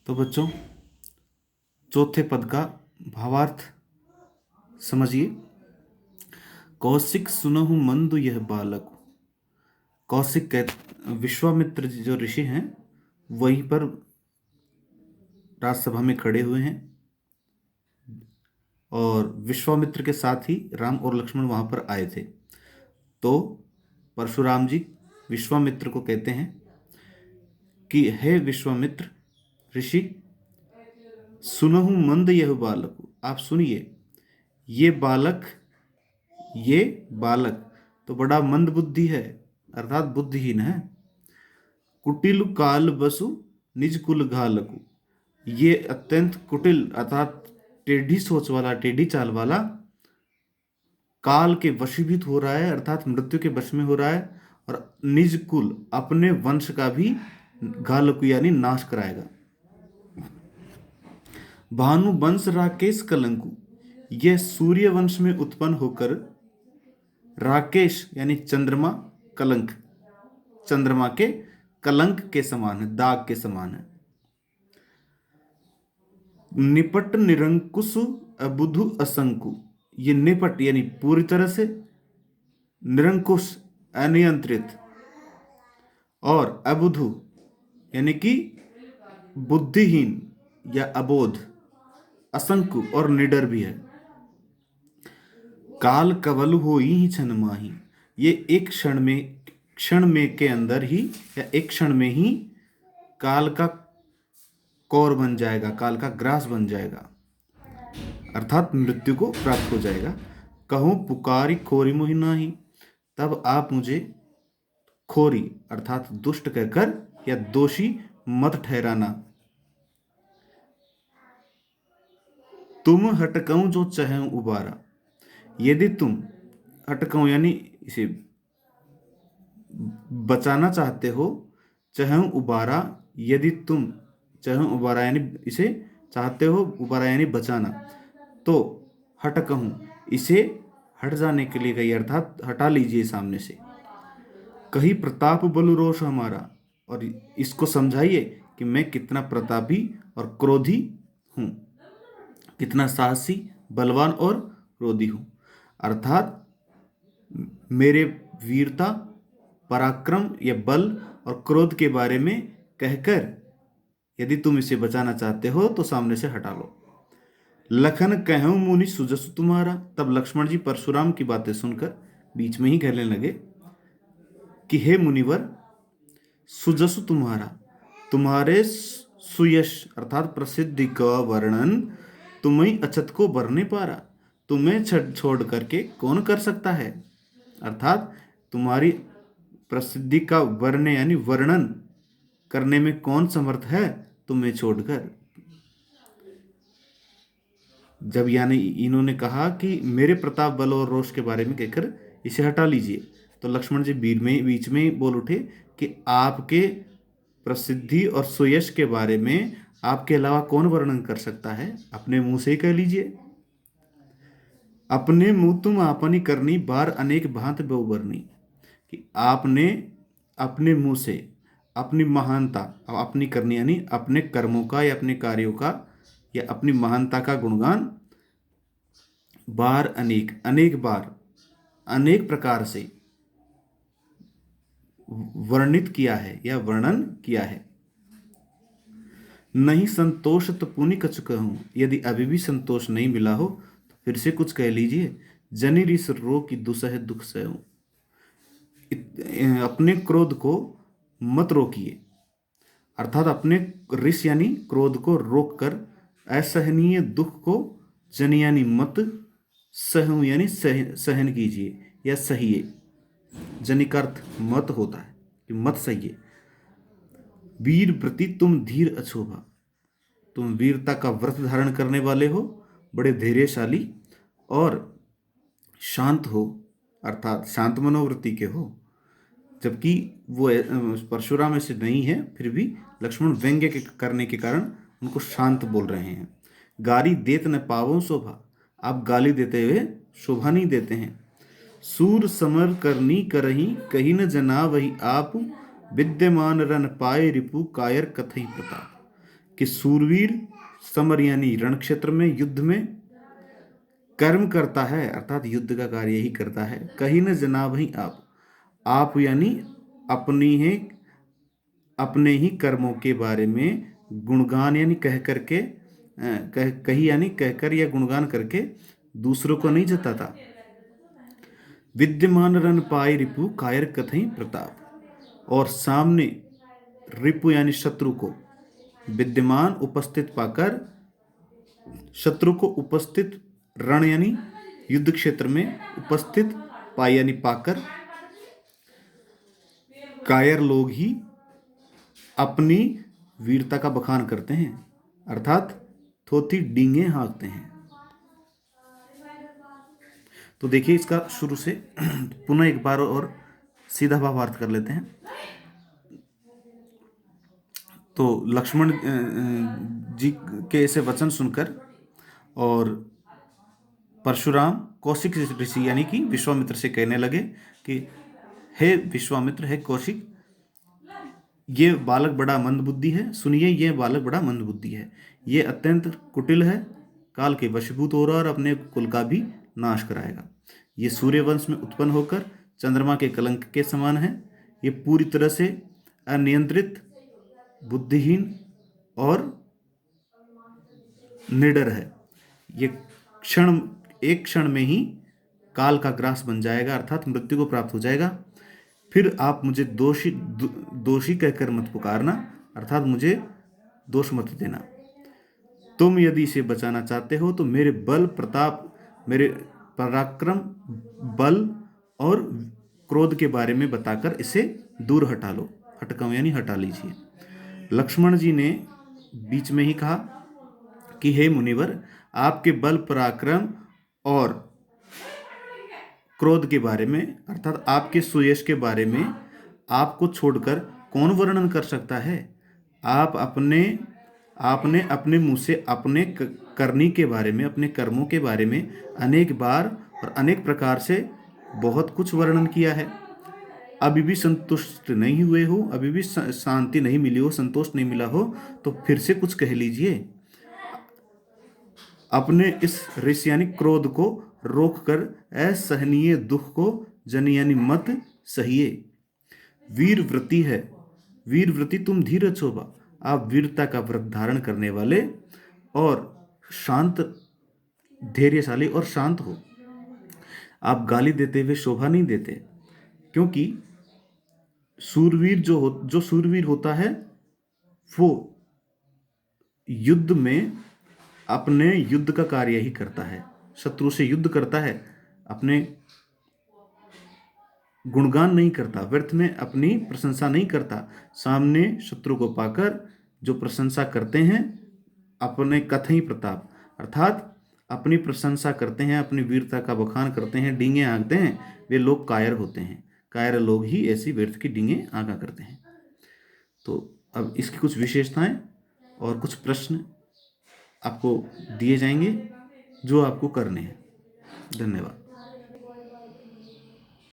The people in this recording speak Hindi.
तो बच्चों, चौथे पद का भावार्थ समझिए। कौशिक सुनहु मंद यह बालक। कौशिक विश्वामित्र जी जो ऋषि हैं वहीं पर राजसभा में खड़े हुए हैं और विश्वामित्र के साथ ही राम और लक्ष्मण वहां पर आए थे। तो परशुराम जी विश्वामित्र को कहते हैं कि हे विश्वामित्र ऋषि, सुनहु मंद यह बालक। आप सुनिए, ये बालक ये बालक तो बड़ा मंद बुद्धि है, अर्थात बुद्धिहीन है। कुटिल काल बसु निज कुल घालकु। ये अत्यंत कुटिल अर्थात टेढ़ी सोच वाला, टेढ़ी चाल वाला, काल के वशीभूत हो रहा है अर्थात मृत्यु के वश में हो रहा है, और निज कुल अपने वंश का भी घालकु यानी नाश कराएगा। भानु वंश राकेश कलंकु। यह सूर्य वंश में उत्पन्न होकर राकेश यानी चंद्रमा, कलंक चंद्रमा के कलंक के समान है, दाग के समान है। निपट निरंकुश अबुधु असंकु। ये निपट यानी पूरी तरह से, निरंकुश अनियंत्रित, और अबुधु यानी कि बुद्धिहीन या अबोध, असंकु और निडर भी है। काल कवल हो ही क्षण माही। ये एक क्षण में के अंदर ही या एक क्षण में ही काल का कौर बन जाएगा, काल का ग्रास बन जाएगा, अर्थात मृत्यु को प्राप्त हो जाएगा। कहूं पुकारी खोरी मोहि नाही। तब आप मुझे खोरी अर्थात दुष्ट कहकर या दोषी मत ठहराना। तुम हटकऊं जो चाहे उबारा। यदि तुम हटकऊं यानी इसे बचाना चाहते हो, चाहे उबारा, यदि तुम चाहे उबारा यानी इसे चाहते हो, उबारा यानी बचाना, तो हटकऊं इसे हट जाने के लिए कही अर्थात हटा लीजिए सामने से। कही प्रताप बल रोष हमारा। और इसको समझाइए कि मैं कितना प्रतापी और क्रोधी हूं, कितना साहसी, बलवान और क्रोधी हूं। अर्थात मेरे वीरता, पराक्रम या बल और क्रोध के बारे में कहकर यदि तुम इसे बचाना चाहते हो तो सामने से हटा लो। लखन कहूं मुनि सुजसु तुम्हारा। तब लक्ष्मण जी परशुराम की बातें सुनकर बीच में ही कहने लगे कि हे मुनिवर, सुजसु तुम्हारा, तुम्हारे सुयश अर्थात प्रसिद्धि का वर्णन तुम्हें अछत को बरने पारा। तुम्हें छोड़ करके कौन कर सकता है, अर्थात तुम्हारी प्रसिद्धि का वर्ण यानी वर्णन करने में कौन समर्थ है तुम्हें छोड़कर। जब यानी इन्होंने कहा कि मेरे प्रताप, बल और रोष के बारे में कहकर इसे हटा लीजिए, तो लक्ष्मण जी बीच में बोल उठे कि आपके प्रसिद्धि और सुयश के बारे में आपके अलावा कौन वर्णन कर सकता है, अपने मुंह से ही कह लीजिए। अपने मुंह तुम आपनी करनी, बार अनेक भांत बहुबरनी। कि आपने अपने मुंह से अपनी महानता अपनी करनी यानी अपने कर्मों का या अपने कार्यों का या अपनी महानता का गुणगान बार अनेक, अनेक बार, अनेक प्रकार से वर्णित किया है या वर्णन किया है। नहीं संतोष तो पुनि कछु कहूं। यदि अभी भी संतोष नहीं मिला हो तो फिर से कुछ कह लीजिए। जनि रिस रो की दुसह दुख सहूं। अपने क्रोध को मत रोकिए, अर्थात अपने रिस यानी क्रोध को रोककर असहनीय दुख को जन यानी मत, सहूं यानी सहन कीजिए या सहिए। जनि का अर्थ मत होता है कि मत सहिए। वीर व्रति तुम धीर अछोभा। तुम वीरता का व्रत धारण करने वाले हो, बड़े धैर्यशाली और शांत हो, अर्थात शांत मनोवृत्ति के हो। जबकि वो परशुराम ऐसे नहीं है, फिर भी लक्ष्मण व्यंग्य के करने के कारण उनको शांत बोल रहे हैं। गाली देत न पावो शोभा। आप गाली देते हुए शोभा नहीं देते हैं। सूर समर करनी करही, कही न जना वही आप। विद्यमान रन पाए रिपु, कायर कथई प्रताप। कि सूरवीर समर यानी रण क्षेत्र में, युद्ध में कर्म करता है, अर्थात युद्ध का कार्य ही करता है। कहीं न जनाब ही आप यानी अपनी है, अपने ही कर्मों के बारे में गुणगान यानी कह करके कही यानी कहकर या गुणगान करके दूसरों को नहीं जताता। विद्यमान रन पाए रिपु कायर कथई प्रताप, और सामने रिपु यानी शत्रु को विद्यमान उपस्थित पाकर, शत्रु को उपस्थित रण यानी युद्ध क्षेत्र में उपस्थित पाए यानी पाकर, कायर लोग ही अपनी वीरता का बखान करते हैं, अर्थात थोथी डींगे हाँकते हैं। तो देखिए इसका शुरू से पुनः एक बार और सीधा भावार्थ कर लेते हैं। तो लक्ष्मण जी के ऐसे वचन सुनकर और परशुराम कौशिक ऋषि यानी कि विश्वामित्र से कहने लगे कि हे विश्वामित्र, हे कौशिक, ये बालक बड़ा मंदबुद्धि है। सुनिए, ये बालक बड़ा मंदबुद्धि है, ये अत्यंत कुटिल है, काल के वशीभूत हो रहा और अपने कुल का भी नाश कराएगा। ये सूर्यवंश में उत्पन्न होकर चंद्रमा के कलंक के समान है। ये पूरी तरह से अनियंत्रित, बुद्धिहीन और निडर है। ये एक क्षण में ही काल का ग्रास बन जाएगा, अर्थात मृत्यु को प्राप्त हो जाएगा। फिर आप मुझे दोषी कहकर मत पुकारना, अर्थात मुझे दोष मत देना। तुम यदि इसे बचाना चाहते हो तो मेरे बल प्रताप, मेरे पराक्रम, बल और क्रोध के बारे में बताकर इसे दूर हटा लो, हटकाओ यानी हटा लीजिए। लक्ष्मण जी ने बीच में ही कहा कि हे मुनिवर, आपके बल, पराक्रम और क्रोध के बारे में, अर्थात आपके सुयश के बारे में आपको छोड़कर कौन वर्णन कर सकता है। आपने अपने मुंह से अपने करनी के बारे में, अपने कर्मों के बारे में अनेक बार और अनेक प्रकार से बहुत कुछ वर्णन किया है। अभी भी संतुष्ट नहीं हुए हो, अभी भी शांति नहीं मिली हो, संतोष नहीं मिला हो, तो फिर से कुछ कह लीजिए। अपने इस ऋष यानी क्रोध को रोककर असहनीय दुख को जन यानी मत सहिए। वीर व्रति है, वीर व्रति तुम धीरज शोभा, आप वीरता का व्रत धारण करने वाले और शांत, धैर्यशाली और शांत हो। आप गाली देते हुए शोभा नहीं देते, क्योंकि सूरवीर जो सूरवीर होता है वो युद्ध में अपने युद्ध का कार्य ही करता है, शत्रु से युद्ध करता है, अपने गुणगान नहीं करता, व्यर्थ में अपनी प्रशंसा नहीं करता। सामने शत्रु को पाकर जो प्रशंसा करते हैं अपने कथई प्रताप, अर्थात अपनी प्रशंसा करते हैं, अपनी वीरता का बखान करते हैं, डींगे हाँकते हैं, वे लोग कायर होते हैं। कायर लोग ही ऐसी व्यर्थ की डींगे हाँका करते हैं। तो अब इसकी कुछ विशेषताएं और कुछ प्रश्न आपको दिए जाएंगे जो आपको करने हैं। धन्यवाद।